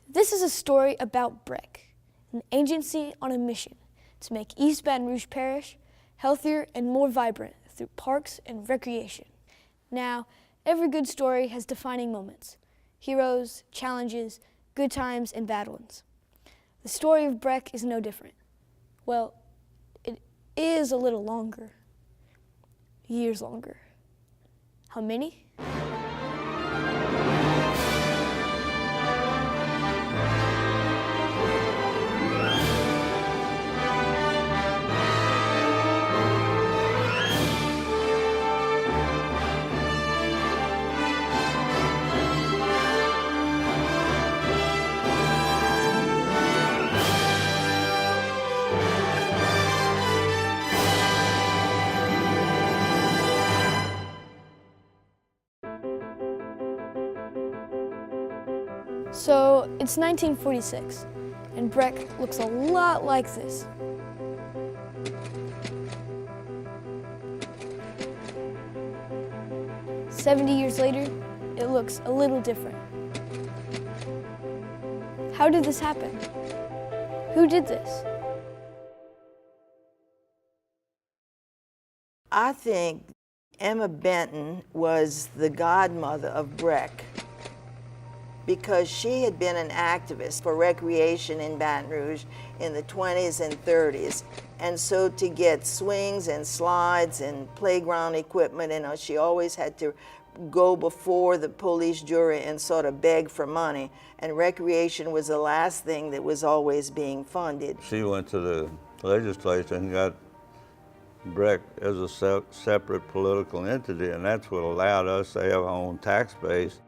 This is a story about BRECK, an agency on a mission to make East Baton Rouge Parish healthier and more vibrant through parks and recreation. Now, every good story has defining moments, heroes, challenges, good times, and bad ones. The story of BRECK is no different. Well, it is a little longer. Years longer. How many? So it's 1946, and BRECK looks a lot like this. "70 years later, it looks a little different. How did this happen? Who did this? I think Emma Benton was the godmother of BRECK, because she had been an activist for recreation in Baton Rouge in the 20s and 30s. And so to get swings and slides and playground equipment, she always had to go before the police jury and sort of beg for money. And recreation was the last thing that was always being funded. She went to the legislature and got BREC as a separate political entity, and that's what allowed us to have our own tax base.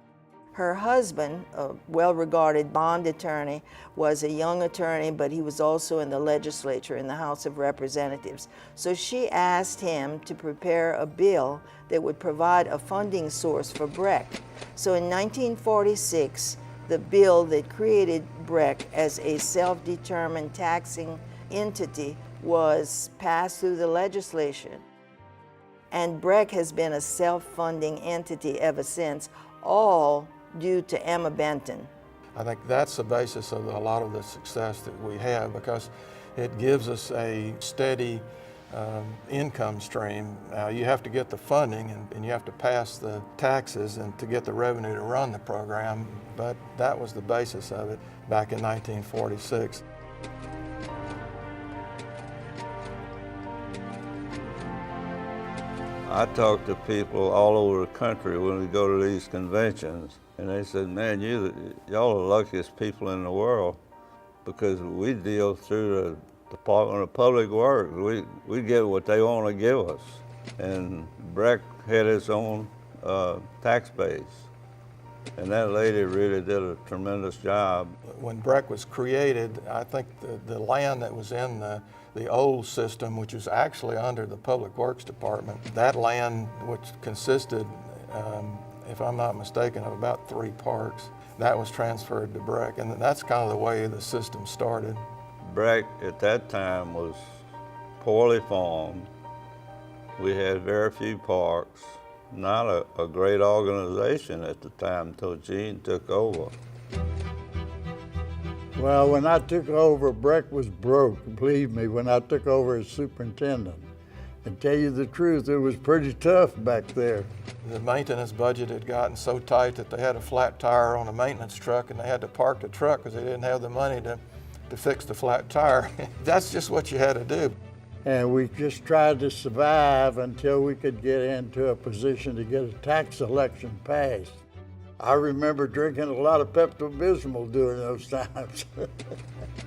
Her husband, a well-regarded bond attorney, was a young attorney, but he was also in the legislature, in the House of Representatives. So she asked him to prepare a bill that would provide a funding source for BREC. So in 1946, the bill that created BREC as a self-determined taxing entity was passed through the legislation. And BREC has been a self-funding entity ever since, all due to Emma Benton. I think that's the basis of a lot of the success that we have, because it gives us a steady income stream. You have to get the funding and you have to pass the taxes and to get the revenue to run the program, but that was the basis of it back in 1946. I talk to people all over the country when we go to these conventions, and they said, "Man, y'all are the luckiest people in the world, because we deal through the Department of Public Works. We get what they want to give us." And BREC had its own tax base, and that lady really did a tremendous job. When BREC was created, I think the land that was in the old system, which was actually under the Public Works Department, that land, which consisted, if I'm not mistaken, of about 3 parks, that was transferred to BREC, and that's kind of the way the system started. BREC at that time was poorly formed. We had very few parks, not a great organization at the time until Gene took over. Well, when I took over, BREC was broke, believe me, when I took over as superintendent. And tell you the truth, it was pretty tough back there. The maintenance budget had gotten so tight that they had a flat tire on a maintenance truck and they had to park the truck because they didn't have the money to fix the flat tire. That's just what you had to do. And we just tried to survive until we could get into a position to get a tax election passed. I remember drinking a lot of Pepto-Bismol during those times.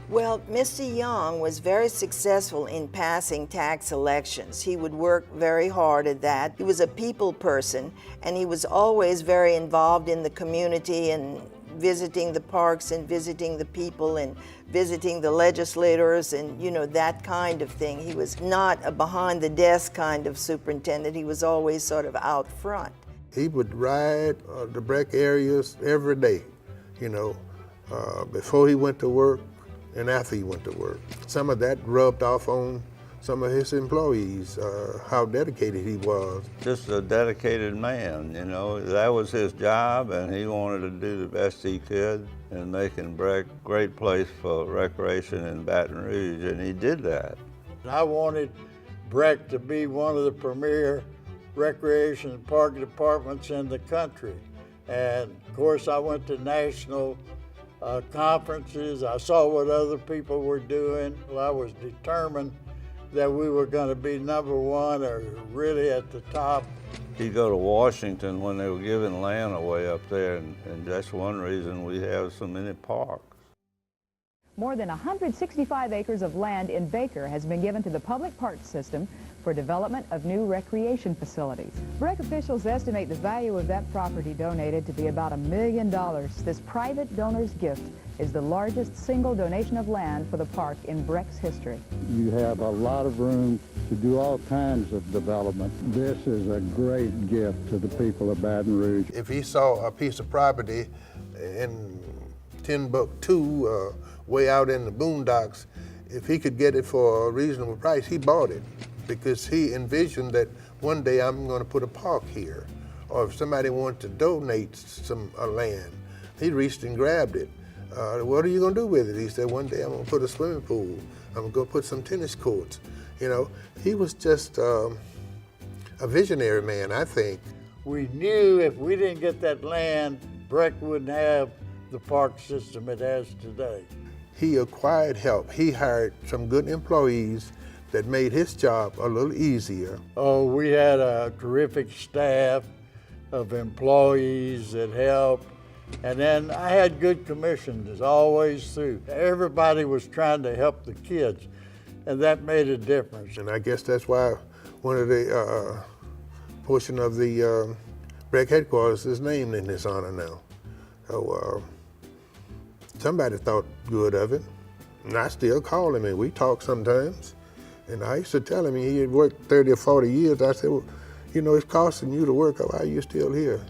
Well, Mr. Young was very successful in passing tax elections. He would work very hard at that. He was a people person, and he was always very involved in the community and visiting the parks and visiting the people and visiting the legislators and, that kind of thing. He was not a behind-the-desk kind of superintendent. He was always sort of out front. He would ride the BREC areas every day, before he went to work and after he went to work. Some of that rubbed off on some of his employees, how dedicated he was. Just a dedicated man, you know. That was his job, and he wanted to do the best he could in making BRECK a great place for recreation in Baton Rouge, and he did that. I wanted BRECK to be one of the premier recreation and park departments in the country. And of course, I went to national conferences. I saw what other people were doing. Well, I was determined that we were going to be #1 or really at the top. He'd go to Washington when they were giving land away up there, and that's one reason we have so many parks. More than 165 acres of land in Baker has been given to the public park system for development of new recreation facilities. BREC officials estimate the value of that property donated to be about $1 million. This private donor's gift is the largest single donation of land for the park in BREC's history. You have a lot of room to do all kinds of development. This is a great gift to the people of Baton Rouge. If he saw a piece of property in Timbuktu, way out in the boondocks, if he could get it for a reasonable price, he bought it because he envisioned that one day I'm going to put a park here. Or if somebody wanted to donate some land, he reached and grabbed it. What are you going to do with it? He said, one day I'm going to put a swimming pool. I'm going to put some tennis courts. You know, he was just a visionary man, I think. We knew if we didn't get that land, BREC wouldn't have the park system it has today. He acquired help. He hired some good employees that made his job a little easier. Oh, we had a terrific staff of employees that helped. And then I had good commissions always through. Everybody was trying to help the kids, and that made a difference. And I guess that's why one of the portion of the BREC headquarters is named in his honor now. So somebody thought good of it, and I still call him, and we talk sometimes. And I used to tell him he had worked 30 or 40 years. I said, well, you know, it's costing you to work. Why are you still here?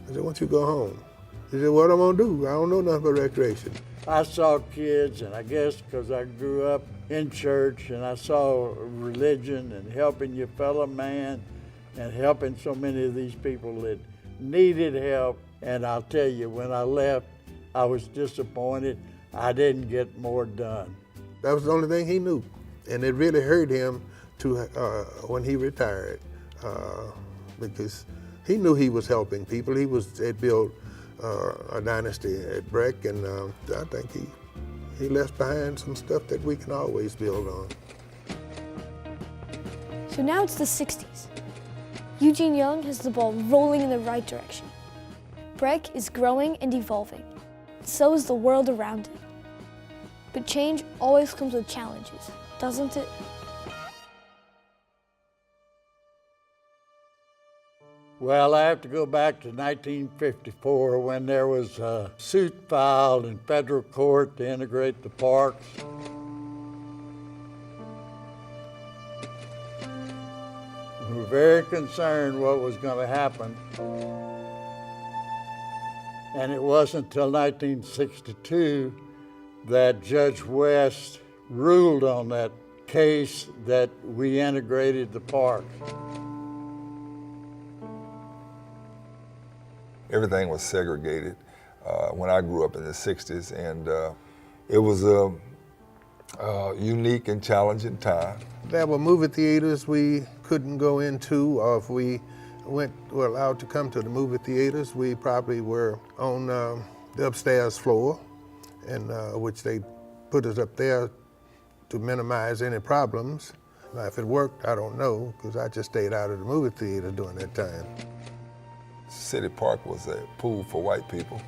I said, why don't you go home? He said, what am I gonna do? I don't know nothing about recreation. I saw kids, and I guess because I grew up in church, and I saw religion and helping your fellow man and helping so many of these people that needed help. And I'll tell you, when I left, I was disappointed. I didn't get more done. That was the only thing he knew. And it really hurt him to when he retired because he knew he was helping people. He had built a dynasty at BREC, and I think he left behind some stuff that we can always build on. So now it's the 60s. Eugene Young has the ball rolling in the right direction. BREC is growing and evolving. So is the world around it. But change always comes with challenges, doesn't it? Well, I have to go back to 1954 when there was a suit filed in federal court to integrate the parks. We were very concerned what was going to happen. And it wasn't until 1962 that Judge West ruled on that case that we integrated the park. Everything was segregated when I grew up in the 60s, and it was a unique and challenging time. There were movie theaters we couldn't go into, or if we were allowed to come to the movie theaters, we probably were on the upstairs floor, and which they put us up there to minimize any problems. Now, if it worked, I don't know, because I just stayed out of the movie theater during that time. City Park was a pool for white people,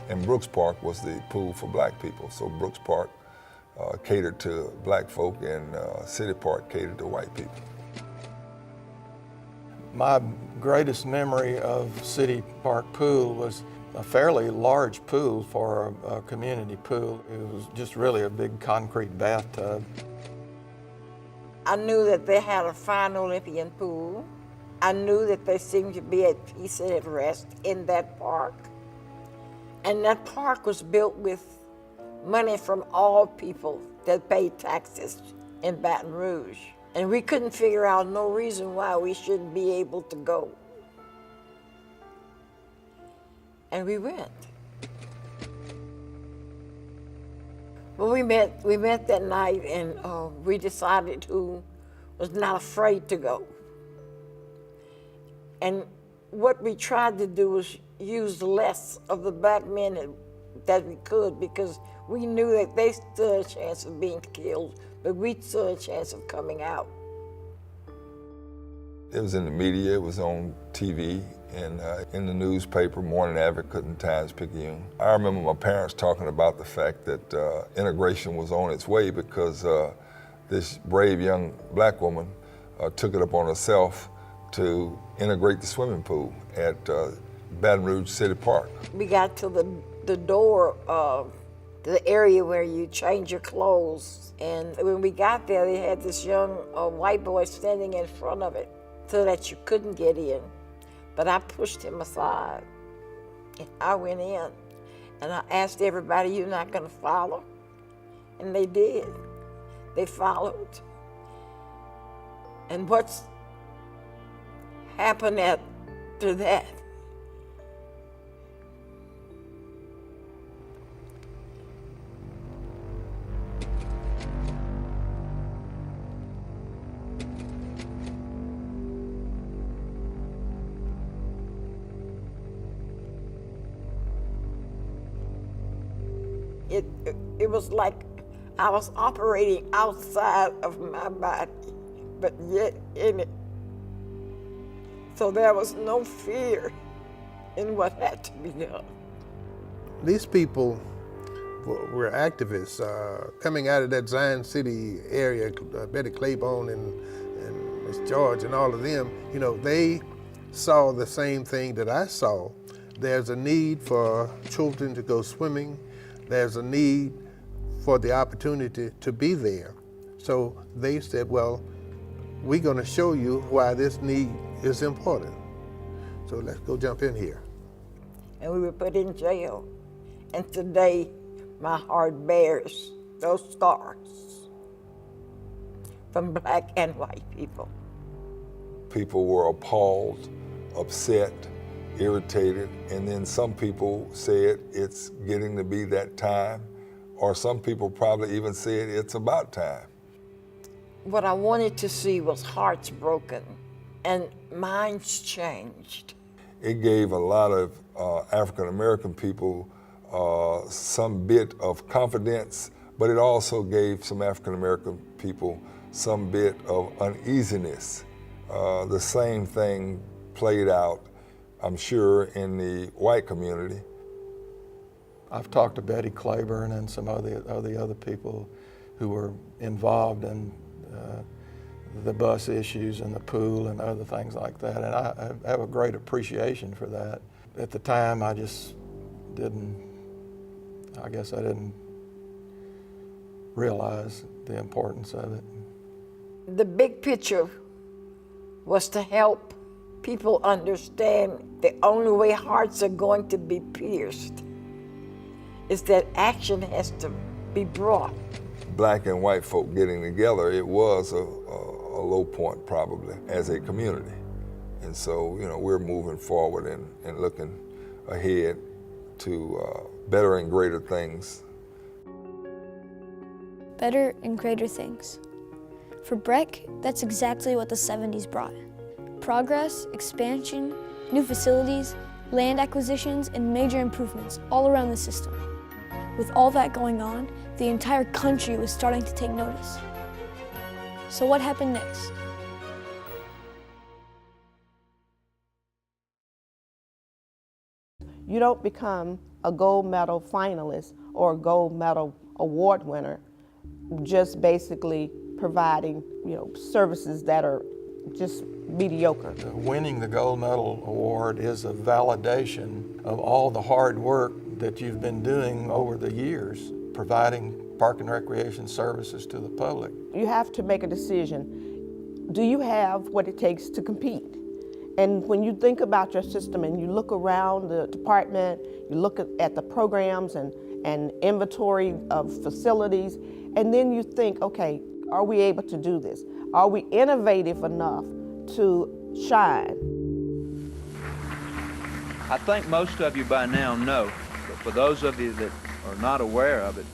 and Brooks Park was the pool for black people. So Brooks Park catered to black folk, and City Park catered to white people. My greatest memory of City Park Pool was a fairly large pool for a community pool. It was just really a big concrete bathtub. I knew that they had a fine Olympian pool. I knew that they seemed to be at peace and at rest in that park. And that park was built with money from all people that paid taxes in Baton Rouge. And we couldn't figure out no reason why we shouldn't be able to go. And we went. Well, we met that night, and we decided who was not afraid to go. And what we tried to do was use less of the black men that we could, because we knew that they stood a chance of being killed, but we stood a chance of coming out. It was in the media, it was on TV, and in the newspaper, Morning Advocate and Times-Picayune. I remember my parents talking about the fact that integration was on its way because this brave young black woman took it upon herself to integrate the swimming pool at Baton Rouge City Park. We got to the door of the area where you change your clothes, and when we got there, they had this young white boy standing in front of it so that you couldn't get in. But I pushed him aside, and I went in, and I asked everybody, "You're not gonna follow?" And they did. They followed. And what's happened after that? It was like I was operating outside of my body, but yet in it. So there was no fear in what had to be done. These people were activists coming out of that Zion City area, Betty Claiborne and Miss George and all of them. You know, they saw the same thing that I saw. There's a need for children to go swimming. There's a need for the opportunity to be there. So they said, well, we're gonna show you why this need is important. So let's go jump in here. And we were put in jail. And today, my heart bears those scars from black and white people. People were appalled, upset, irritated, and then some people said it's getting to be that time, or some people probably even said it's about time. What I wanted to see was hearts broken and minds changed. It gave a lot of African American people some bit of confidence, but it also gave some African American people some bit of uneasiness. The same thing played out, I'm sure, in the white community. I've talked to Betty Claiborne and some of the other people who were involved in the bus issues and the pool and other things like that, and I have a great appreciation for that. At the time, I just didn't, I guess I didn't realize the importance of it. The big picture was to help people understand the only way hearts are going to be pierced is that action has to be brought. Black and white folk getting together, it was a low point probably as a community. And so, you know, we're moving forward and looking ahead to better and greater things. Better and greater things. For BRECK, that's exactly what the 70s brought. Progress, expansion, new facilities, land acquisitions, and major improvements all around the system. With all that going on, the entire country was starting to take notice. So what happened next? You don't become a gold medal finalist or a gold medal award winner just basically providing, services that are just mediocre. Winning the gold medal award is a validation of all the hard work that you've been doing over the years, providing park and recreation services to the public. You have to make a decision. Do you have what it takes to compete? And when you think about your system and you look around the department, you look at the programs and inventory of facilities, and then you think, okay, Are we able to do this? Are we innovative enough to shine? I think most of you by now know, but for those of you that are not aware of it,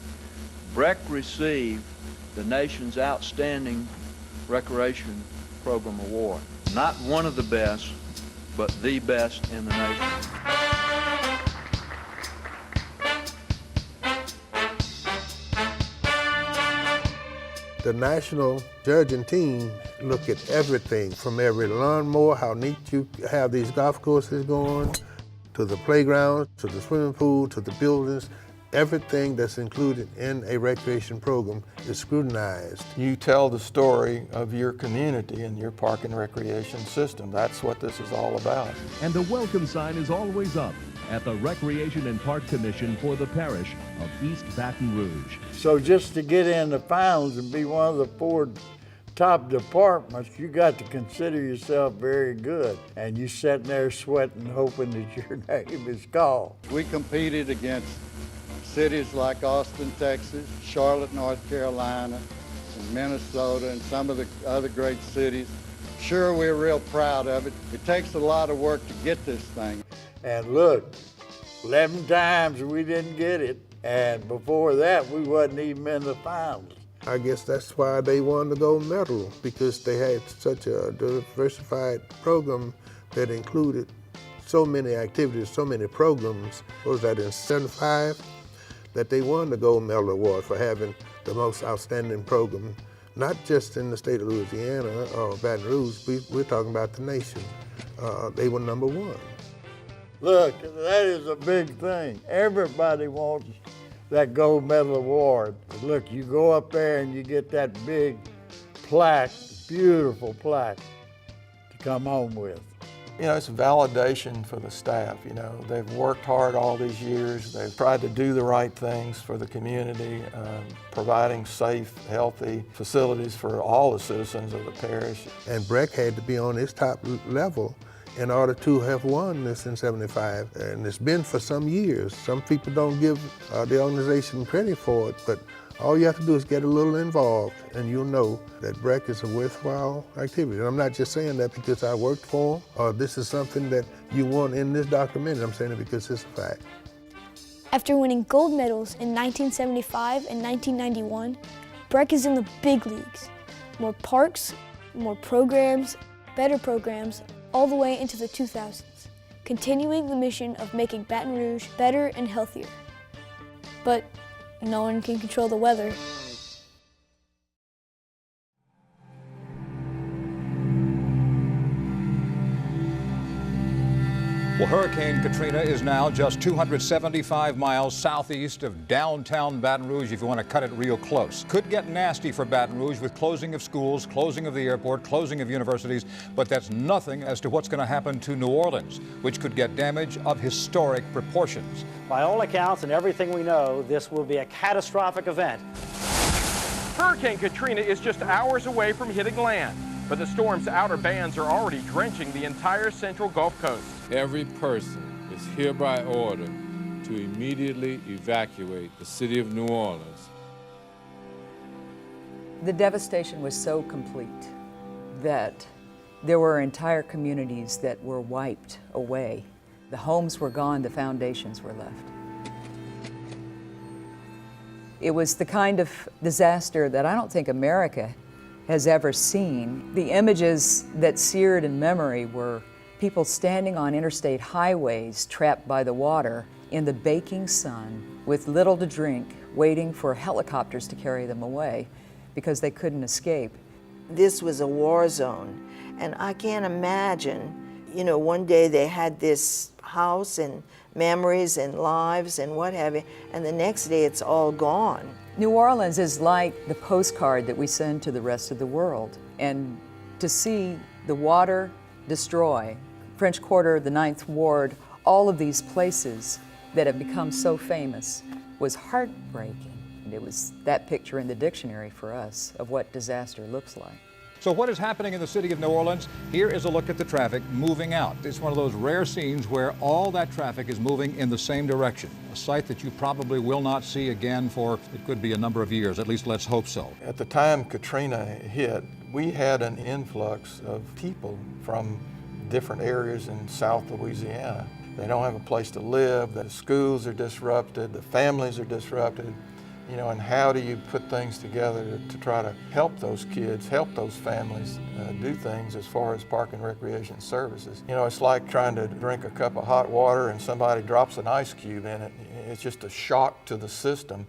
BRECK received the nation's Outstanding Recreation Program Award. Not one of the best, but the best in the nation. The national judging team look at everything, from every lawnmower, how neat you have these golf courses going, to the playgrounds, to the swimming pool, to the buildings. Everything that's included in a recreation program is scrutinized. You tell the story of your community and your park and recreation system. That's what this is all about. And the welcome sign is always up at the Recreation and Park Commission for the Parish of East Baton Rouge. So just to get in the finals and be one of the 4 top departments, you got to consider yourself very good. And you sitting there sweating, hoping that your name is called. We competed against cities like Austin, Texas, Charlotte, North Carolina, and Minnesota, and some of the other great cities. Sure, we're real proud of it. It takes a lot of work to get this thing. And look, 11 times we didn't get it. And before that, we wasn't even in the finals. I guess that's why they won the gold medal, because they had such a diversified program that included so many activities, so many programs. What was that, in '75? That they won the gold medal award for having the most outstanding program, not just in the state of Louisiana or Baton Rouge, we're talking about the nation. They were #1. Look, that is a big thing. Everybody wants that gold medal award. Look, you go up there and you get that big plaque, beautiful plaque to come home with. You know, it's validation for the staff. You know, they've worked hard all these years. They've tried to do the right things for the community, providing safe, healthy facilities for all the citizens of the parish. And BRECK had to be on its top level in order to have won this in '75. And it's been for some years. Some people don't give the organization credit for it, but all you have to do is get a little involved and you'll know that BRECK is a worthwhile activity. And I'm not just saying that because I worked for them or this is something that you want in this documentary. I'm saying it because it's a fact. After winning gold medals in 1975 and 1991, BRECK is in the big leagues. More parks, more programs, better programs, all the way into the 2000s, continuing the mission of making Baton Rouge better and healthier. But no one can control the weather. Well, Hurricane Katrina is now just 275 miles southeast of downtown Baton Rouge, if you want to cut it real close. Could get nasty for Baton Rouge with closing of schools, closing of the airport, closing of universities, but that's nothing as to what's going to happen to New Orleans, which could get damage of historic proportions. By all accounts and everything we know, this will be a catastrophic event. Hurricane Katrina is just hours away from hitting land, but the storm's outer bands are already drenching the entire central Gulf Coast. Every person is hereby ordered to immediately evacuate the city of New Orleans. The devastation was so complete that there were entire communities that were wiped away. The homes were gone, the foundations were left. It was the kind of disaster that I don't think America has ever seen. The images that seared in memory were people standing on interstate highways trapped by the water in the baking sun with little to drink, waiting for helicopters to carry them away because they couldn't escape. This was a war zone, and I can't imagine, you know, one day they had this house and memories and lives and what have you, and the next day it's all gone. New Orleans is like the postcard that we send to the rest of the world, and to see the water destroy French Quarter, the Ninth Ward, all of these places that have become so famous was heartbreaking. And it was that picture in the dictionary for us of what disaster looks like. So what is happening in the city of New Orleans? Here is a look at the traffic moving out. It's one of those rare scenes where all that traffic is moving in the same direction, a sight that you probably will not see again for, it could be a number of years, at least let's hope so. At the time Katrina hit, we had an influx of people from different areas in South Louisiana. They don't have a place to live, the schools are disrupted, the families are disrupted. You know, and how do you put things together to try to help those kids, help those families do things as far as park and recreation services? You know, it's like trying to drink a cup of hot water and somebody drops an ice cube in it. It's just a shock to the system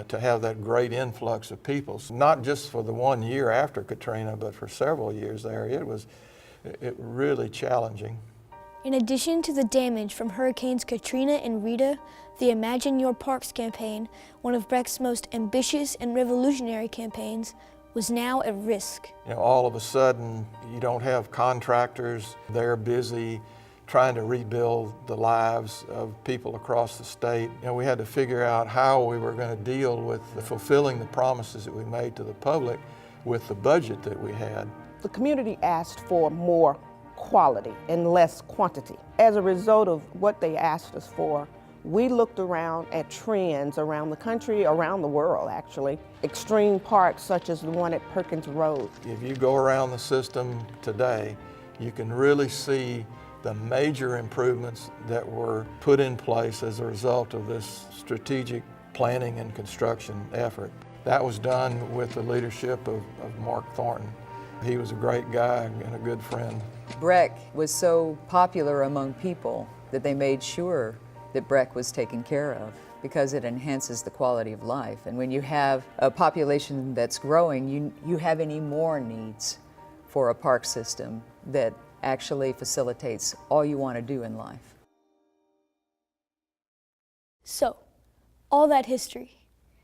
to have that great influx of people. So not just for the 1 year after Katrina, but for several years there. It was really challenging. In addition to the damage from Hurricanes Katrina and Rita, the Imagine Your Parks campaign, one of BREC's most ambitious and revolutionary campaigns, was now at risk. You know, all of a sudden, you don't have contractors. They're busy trying to rebuild the lives of people across the state. You know, we had to figure out how we were going to deal with fulfilling the promises that we made to the public with the budget that we had. The community asked for more quality and less quantity. As a result of what they asked us for, we looked around at trends around the country, around the world actually. Extreme parks such as the one at Perkins Road. If you go around the system today, you can really see the major improvements that were put in place as a result of this strategic planning and construction effort. That was done with the leadership of Mark Thornton. He was a great guy and a good friend. BRECK was so popular among people that they made sure that BRECK was taken care of because it enhances the quality of life. And when you have a population that's growing, you have any more needs for a park system that actually facilitates all you want to do in life. So, all that history,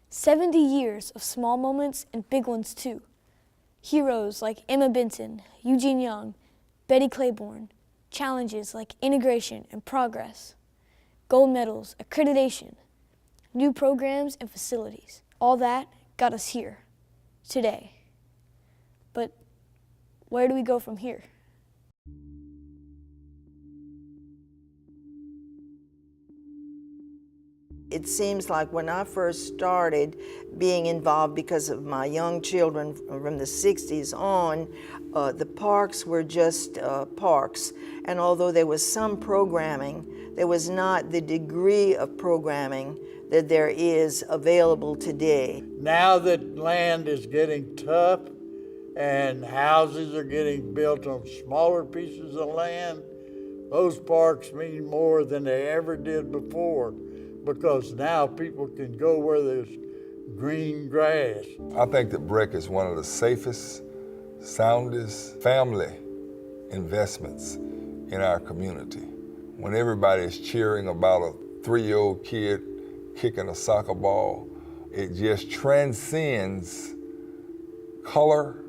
70 years of small moments and big ones too. Heroes like Emma Benton, Eugene Young, Betty Claiborne, challenges like integration and progress, gold medals, accreditation, new programs and facilities. All that got us here, today. But where do we go from here? It seems like when I first started being involved because of my young children from the 60s on, the parks were just parks. And although there was some programming, there was not the degree of programming that there is available today. Now that land is getting tough and houses are getting built on smaller pieces of land, those parks mean more than they ever did before, because now people can go where there's green grass. I think that BRECK is one of the safest, soundest family investments in our community. When everybody is cheering about a 3-year-old kid kicking a soccer ball, it just transcends color,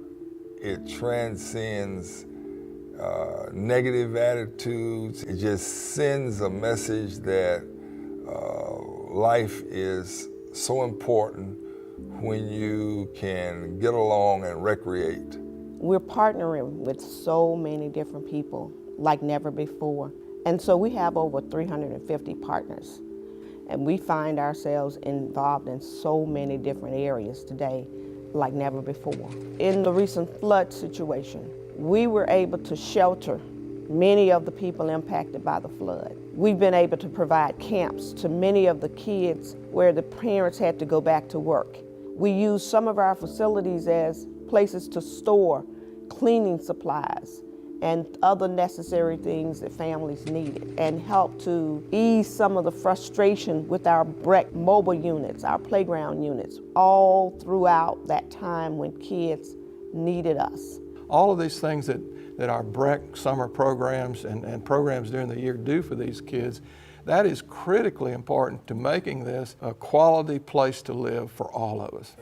it transcends negative attitudes. It just sends a message that life is so important when you can get along and recreate. We're partnering with so many different people like never before. And so we have over 350 partners. And we find ourselves involved in so many different areas today like never before. In the recent flood situation, we were able to shelter many of the people impacted by the flood. We've been able to provide camps to many of the kids where the parents had to go back to work. We use some of our facilities as places to store cleaning supplies and other necessary things that families needed, and help to ease some of the frustration with our BRECK mobile units, our playground units, all throughout that time when kids needed us. All of these things that our BRECK summer programs and programs during the year do for these kids, that is critically important to making this a quality place to live for all of us.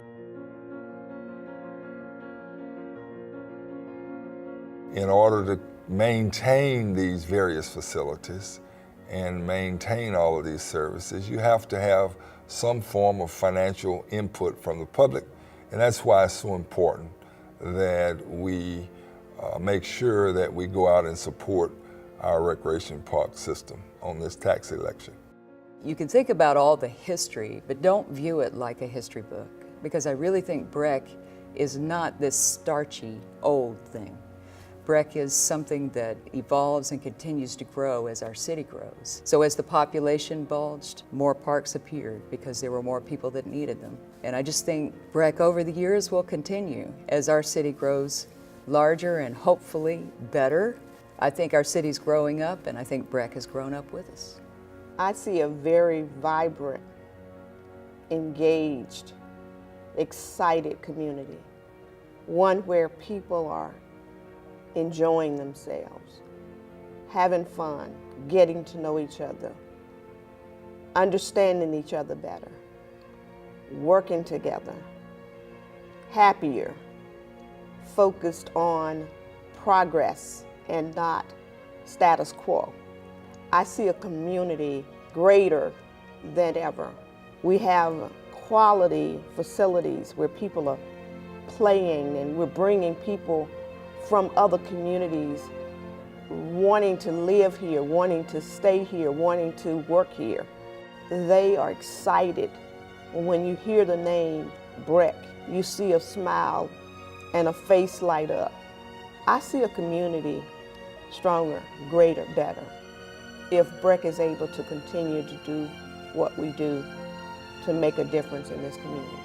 In order to maintain these various facilities and maintain all of these services, you have to have some form of financial input from the public, and that's why it's so important that we make sure that we go out and support our recreation park system on this tax election. You can think about all the history, but don't view it like a history book, because I really think BREC is not this starchy old thing. BREC is something that evolves and continues to grow as our city grows. So as the population bulged, more parks appeared because there were more people that needed them. And I just think BREC over the years will continue as our city grows larger and hopefully better. I think our city's growing up, and I think BREC has grown up with us. I see a very vibrant, engaged, excited community. One where people are enjoying themselves, having fun, getting to know each other, understanding each other better, working together, happier, focused on progress and not status quo. I see a community greater than ever. We have quality facilities where people are playing, and we're bringing people from other communities wanting to live here, wanting to stay here, wanting to work here. They are excited. When you hear the name BREC, you see a smile and a face light up. I see a community stronger, greater, better, if BREC is able to continue to do what we do to make a difference in this community.